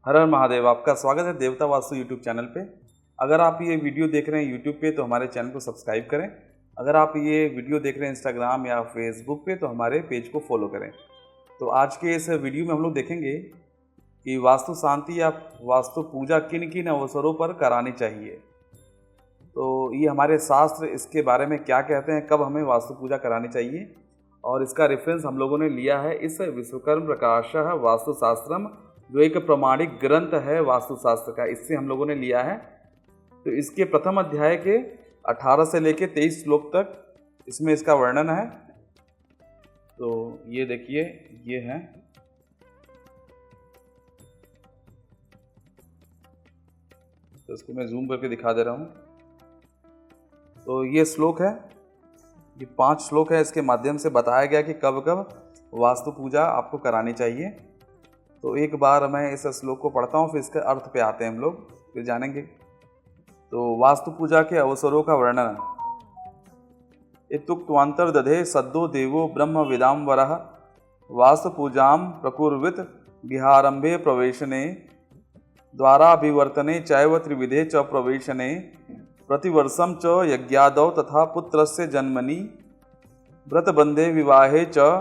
हर हर महादेव। आपका स्वागत है देवता वास्तु यूट्यूब चैनल पे। अगर आप ये वीडियो देख रहे हैं यूट्यूब पे तो हमारे चैनल को सब्सक्राइब करें। अगर आप ये वीडियो देख रहे हैं इंस्टाग्राम या फेसबुक पे तो हमारे पेज को फॉलो करें। तो आज के इस वीडियो में हम लोग देखेंगे कि वास्तु शांति या वास्तु पूजा किन किन अवसरों पर करानी चाहिए। तो ये हमारे शास्त्र इसके बारे में क्या कहते हैं, कब हमें वास्तु पूजा करानी चाहिए, और इसका रेफरेंस हम लोगों ने लिया है इस विश्वकर्म प्रकाशः वास्तुशास्त्रम, जो एक प्रमाणिक ग्रंथ है वास्तुशास्त्र का, इससे हम लोगों ने लिया है। तो इसके प्रथम अध्याय के 18 से लेके 23 श्लोक तक इसमें इसका वर्णन है। तो ये देखिए, ये है। तो इसको मैं जूम करके दिखा दे रहा हूँ। तो ये श्लोक है, ये 5 श्लोक है। इसके माध्यम से बताया गया कि कब कब वास्तु पूजा आपको करानी चाहिए। तो एक बार मैं इस श्लोक को पढ़ता हूँ, फिर इसके अर्थ पे आते हैं हम लोग, फिर जानेंगे। तो वास्तु पूजा के अवसरों का वर्णन। इत्युक्त्वान्तर दधे सद्दो देवो ब्रह्म विदाम्बरः वास्तु पूजाम प्रकुर्वित गृहारंभे प्रवेशने द्वाराभिवर्तने चैव त्रिविधे च प्रवेशने प्रतिवर्षं च यज्ञादौ तथा पुत्रस्य जन्मनि व्रतबंधे विवाहे च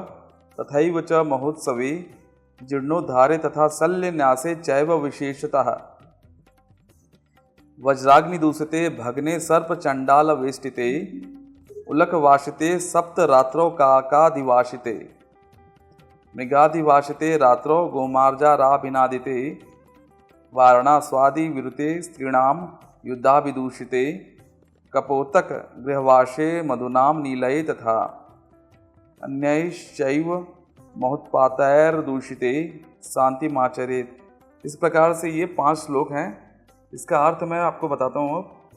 तथैव च महोत्सवे जीर्णोद्धारे तथा शल्यन्यासे चैव विशेषतः वज्राग्निदूषिते भग्ने सर्पचण्डालवेष्टिते उलकवासिते सप्तरात्रौ काकादिवासिते मृगादिवासिते रात्रौ गोमार्जाराभिनादिते वारणास्वादिविरुते स्त्रीणां युद्धाभिदूषिते कपोतक गृहवासे मधुनां नीलये तथा अन्यैश्चैव महोत्पातैर्दूषिते शांतिमाचरेत्। इस प्रकार से ये 5 श्लोक हैं। इसका अर्थ मैं आपको बताता हूँ, अब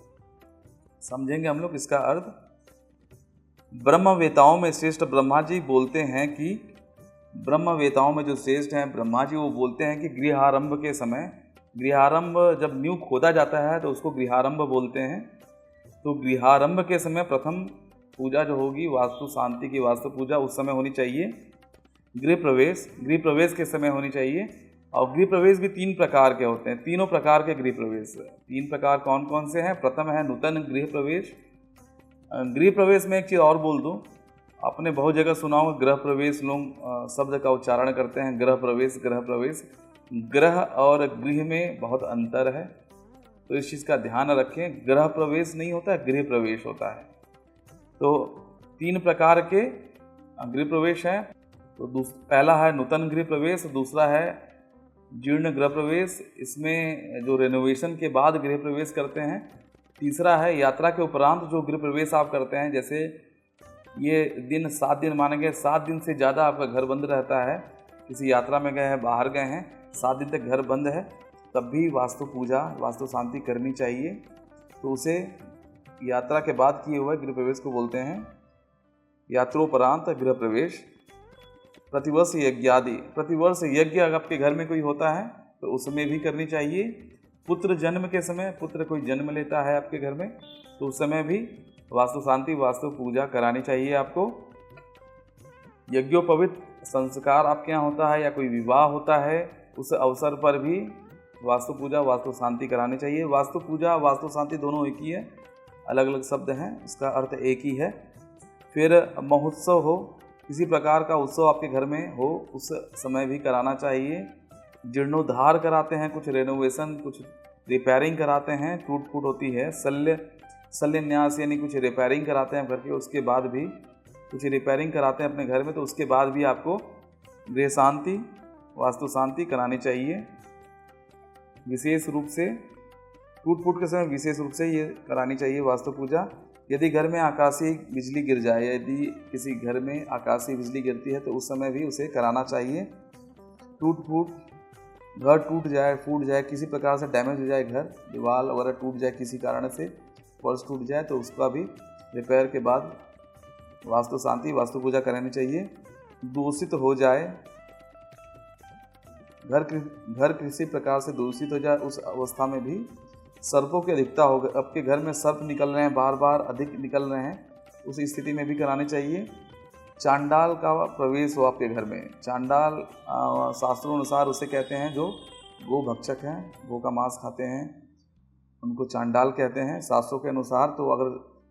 समझेंगे हम लोग इसका अर्थ। ब्रह्मवेताओं में श्रेष्ठ ब्रह्मा जी बोलते हैं कि ब्रह्मवेताओं में जो श्रेष्ठ हैं ब्रह्मा जी, वो बोलते हैं कि गृहारंभ के समय, गृहारंभ जब न्यू खोदा जाता है तो उसको गृहारंभ बोलते हैं। तो गृहारंभ के समय प्रथम पूजा जो होगी वास्तु शांति की वास्तु पूजा उस समय होनी चाहिए। गृह प्रवेश के समय होनी चाहिए। और गृह प्रवेश भी 3 प्रकार के होते हैं, तीनों प्रकार के गृह प्रवेश। 3 प्रकार कौन कौन से हैं? प्रथम है नूतन गृह प्रवेश। गृह प्रवेश में एक चीज़ और बोल दूं, आपने बहुत जगह सुना होगा गृह प्रवेश, लोग शब्द का उच्चारण करते हैं गृह प्रवेश गृह प्रवेश। ग्रह और गृह में बहुत अंतर है, तो इस चीज़ का ध्यान रखें। गृह प्रवेश नहीं होता है, गृह प्रवेश होता है। तो 3 प्रकार के गृह प्रवेश हैं। तो पहला है नूतन गृह प्रवेश, दूसरा है जीर्ण गृह प्रवेश, इसमें जो रेनोवेशन के बाद गृह प्रवेश करते हैं। तीसरा है यात्रा के उपरांत जो गृह प्रवेश आप करते हैं, जैसे ये दिन 7 दिन माने गए, 7 दिन से ज़्यादा आपका घर बंद रहता है, किसी यात्रा में गए हैं, बाहर गए हैं, 7 दिन तक घर बंद है, तब भी वास्तु पूजा वास्तु शांति करनी चाहिए। तो उसे यात्रा के बाद किए हुए गृह प्रवेश को बोलते हैं यात्रोपरांत गृह प्रवेश। प्रतिवर्ष यज्ञादि, प्रतिवर्ष यज्ञ अगर आपके घर में कोई होता है तो उसमें भी करनी चाहिए। पुत्र जन्म के समय, पुत्र कोई जन्म लेता है आपके घर में तो उस समय भी वास्तु शांति वास्तु पूजा करानी चाहिए आपको। यज्ञोपवीत संस्कार आपके यहाँ होता है या कोई विवाह होता है, उस अवसर पर भी वास्तु पूजा वास्तु शांति करानी चाहिए। वास्तु पूजा वास्तु शांति दोनों एक ही है, अलग अलग शब्द हैं, उसका अर्थ एक ही है। फिर महोत्सव हो, किसी प्रकार का उत्सव आपके घर में हो, उस समय भी कराना चाहिए। जीर्णोद्धार कराते हैं, कुछ रेनोवेशन, कुछ रिपेयरिंग कराते हैं, टूट फूट होती है। शल्यन्यास यानी कुछ रिपेयरिंग कराते हैं घर के, उसके बाद भी कुछ रिपेयरिंग कराते हैं अपने घर में, तो उसके बाद भी आपको गृह शांति वास्तु शांति करानी चाहिए। विशेष रूप से टूट फूट के समय विशेष रूप से ये करानी चाहिए वास्तु पूजा। यदि घर में आकाशीय बिजली गिर जाए, यदि किसी घर में आकाशीय बिजली गिरती है तो उस समय भी उसे कराना चाहिए। घर टूट जाए, फूट जाए, किसी प्रकार से डैमेज हो जाए, घर दीवार वगैरह टूट जाए, किसी कारण से फर्श टूट जाए, तो उसका भी रिपेयर के बाद वास्तु शांति वास्तु पूजा करानी चाहिए। दूषित हो जाए घर किसी प्रकार से दूषित हो जाए, उस अवस्था में भी सर्पों की अधिकता हो गई, आपके घर में सर्प निकल रहे हैं, बार बार अधिक निकल रहे हैं, उस स्थिति में भी करानी चाहिए। चांडाल का प्रवेश हो आपके घर में। चांडाल शास्त्रों अनुसार उसे कहते हैं जो गो भक्षक हैं, गो का मांस खाते हैं, उनको चांडाल कहते हैं शास्त्रों के अनुसार। तो अगर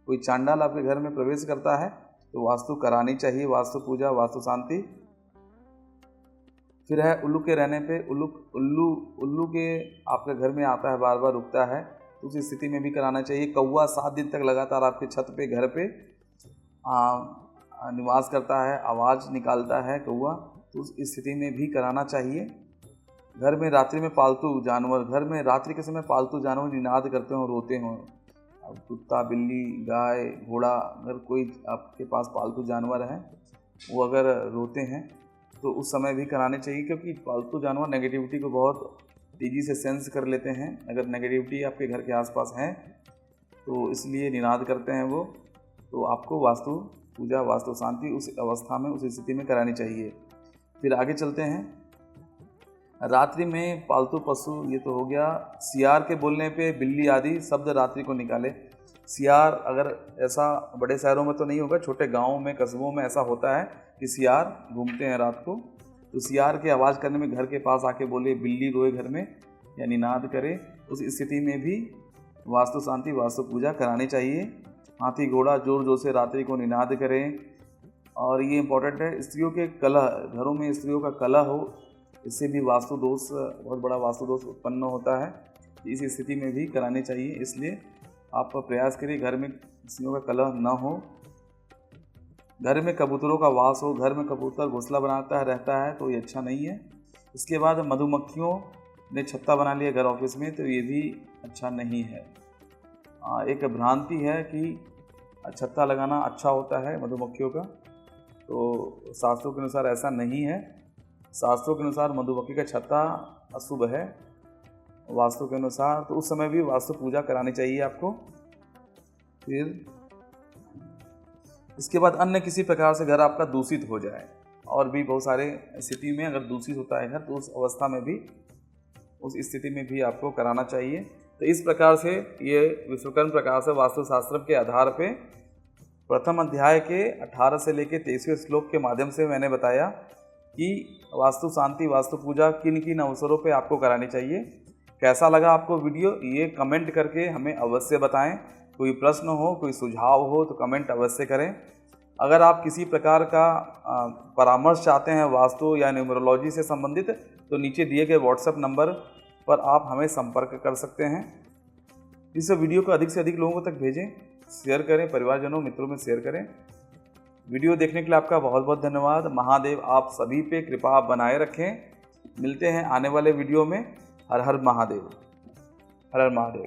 कोई चांडाल आपके घर में प्रवेश करता है तो वास्तु करानी चाहिए, वास्तु पूजा, वास्तु शांति। फिर है उल्लू के रहने पे, उल्लू के आपके घर में आता है, बार बार रुकता है, तो उस स्थिति में भी कराना चाहिए। कौवा 7 दिन तक लगातार आपके छत पे, घर पे निवास करता है, आवाज़ निकालता है कौवा, तो उस स्थिति में भी कराना चाहिए। घर में रात्रि में पालतू जानवर, घर में रात्रि के समय पालतू जानवर निनाद करते हों, रोते हों, अब कुत्ता, बिल्ली, गाय, घोड़ा, अगर कोई आपके पास पालतू जानवर है वो अगर रोते हैं तो उस समय भी कराने चाहिए, क्योंकि पालतू जानवर नेगेटिविटी को बहुत तेज़ी से सेंस कर लेते हैं। अगर नेगेटिविटी आपके घर के आसपास है तो इसलिए निनाद करते हैं वो, तो आपको वास्तु पूजा, वास्तु शांति उस अवस्था में, उस स्थिति में करानी चाहिए। फिर आगे चलते हैं। रात्रि में पालतू पशु, ये तो हो गया। सियार के बोलने पे बिल्ली आदि शब्द रात्रि को निकाले। सियार, अगर ऐसा बड़े शहरों में तो नहीं होगा, छोटे गाँवों में, कस्बों में ऐसा होता है कि सियार घूमते हैं रात को, तो सियार की आवाज़ करने में घर के पास आके बोले, बिल्ली रोए घर में या निनाद करे, उस स्थिति में भी वास्तु शांति, वास्तु पूजा करानी चाहिए। हाथी घोड़ा जोर जोर से रात्रि को निनाद करें। और ये इम्पोर्टेंट है, स्त्रियों के कलह, घरों में स्त्रियों का कलह हो, इससे भी वास्तु दोष, बहुत बड़ा वास्तु दोष उत्पन्न होता है। इस स्थिति में भी करानी चाहिए, इसलिए आप प्रयास करिए घर में स्त्रियों का कलह न हो। घर में कबूतरों का वास हो, घर में कबूतर घोंसला बनाता है, रहता है, तो ये अच्छा नहीं है। इसके बाद मधुमक्खियों ने छत्ता बना लिया घर ऑफिस में, तो ये भी अच्छा नहीं है। एक भ्रांति है कि छत्ता लगाना अच्छा होता है मधुमक्खियों का, तो शास्त्रों के अनुसार ऐसा नहीं है। शास्त्रों के अनुसार मधुमक्खी का छत्ता अशुभ है वास्तु के अनुसार, तो उस समय भी वास्तु पूजा करानी चाहिए आपको। फिर इसके बाद अन्य किसी प्रकार से घर आपका दूषित हो जाए, और भी बहुत सारे स्थिति में अगर दूषित होता है घर, तो उस अवस्था में भी, उस स्थिति में भी आपको कराना चाहिए। तो इस प्रकार से ये विश्वकर्म प्रकाश वास्तुशास्त्र के आधार पे प्रथम अध्याय के 18 से लेकर 23वें श्लोक के माध्यम से मैंने बताया कि वास्तु शांति, वास्तु पूजा किन किन अवसरों पे आपको करानी चाहिए। कैसा लगा आपको वीडियो, ये कमेंट करके हमें अवश्य बताएं। कोई प्रश्न हो, कोई सुझाव हो तो कमेंट अवश्य करें। अगर आप किसी प्रकार का परामर्श चाहते हैं वास्तु या न्यूमरोलॉजी से संबंधित, तो नीचे दिए गए व्हाट्सएप नंबर पर आप हमें संपर्क कर सकते हैं। इस वीडियो को अधिक से अधिक लोगों तक भेजें, शेयर करें, परिवारजनों, मित्रों में शेयर करें। वीडियो देखने के लिए आपका बहुत बहुत धन्यवाद। महादेव आप सभी पे कृपा बनाए रखें। मिलते हैं आने वाले वीडियो में। हर हर महादेव, हर हर महादेव।